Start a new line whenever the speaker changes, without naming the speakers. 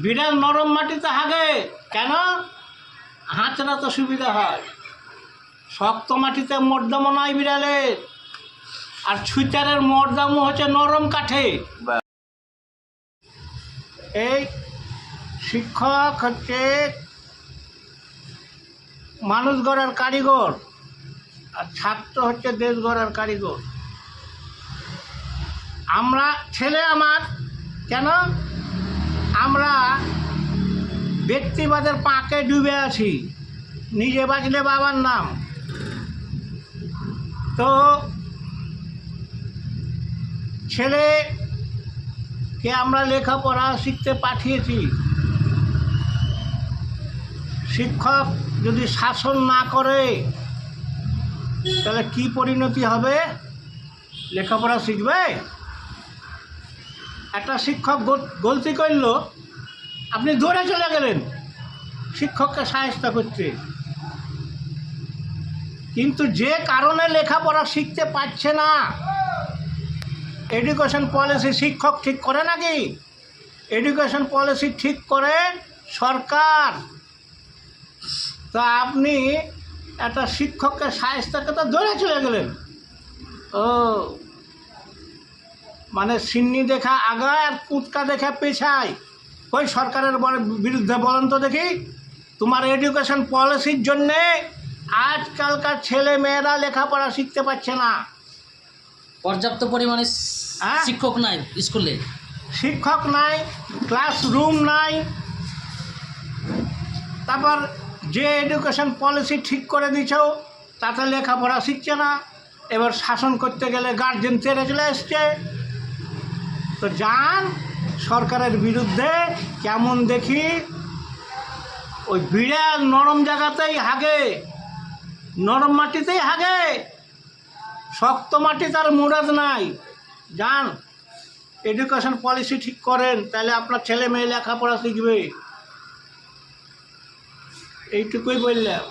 বিড়াল নরম মাটিতে হাগে কেন? হাঁচড়া তো সুবিধা হয়। শক্ত মাটিতে মর্দামও নয় বিড়ালের, আর ছুঁচারের মর্দামও হচ্ছে নরম কাঠে। এই শিক্ষক হচ্ছে মানুষ গড়ার কারিগর, আর ছাত্র হচ্ছে দেশ গড়ার কারিগর। আমরা ছেলে আমার কেন? আমরা ব্যক্তিবাদের পাকে ডুবে আছি, নিজে বাঁচলে বাবার নাম। তো ছেলেকে আমরা লেখাপড়া শিখতে পাঠিয়েছি। শিক্ষক যদি শাসন না করে তাহলে কি পরিণতি হবে? লেখাপড়া শিখবে? একটা শিক্ষক গলতি করল, আপনি দৌড়ে চলে গেলেন শিক্ষককে সাহায্য করতে, কিন্তু যে কারণে লেখাপড়া শিখতে পারছে না, এডুকেশন পলিসি শিক্ষক ঠিক করে নাকি? এডুকেশন পলিসি ঠিক করে সরকার। তা আপনি একটা শিক্ষককে সাহায্য করতে দৌড়ে চলে গেলেন। ও মানে সিন্নি দেখা আগায় আর কুৎকা দেখা পেছায়। ওই সরকারের বিরুদ্ধে বলেন তো দেখি, তোমার এডুকেশন পলিসির জন্যে আজকালকার ছেলে মেয়েরা লেখাপড়া শিখতে পারছে না।
পর্যাপ্ত পরিমাণে শিক্ষক নাই স্কুলে,
শিক্ষক নাই, ক্লাসরুম নাই। তারপর যে এডুকেশন পলিসি ঠিক করে দিছ তাতে লেখাপড়া শিখছে না। এবার শাসন করতে গেলে গার্জেন তেড়ে চলে এসছে। তো যান সরকারের বিরুদ্ধে, কেমন দেখি ওই বিড়াল নরম জায়গাতেই হাগে, নরম মাটিতেই হাগে, শক্ত মাটি তার মুরাদ নাই। যান এডুকেশন পলিসি ঠিক করেন, তাহলে আপনার ছেলে মেয়ে লেখাপড়া শিখবে। এইটুকুই বললাম।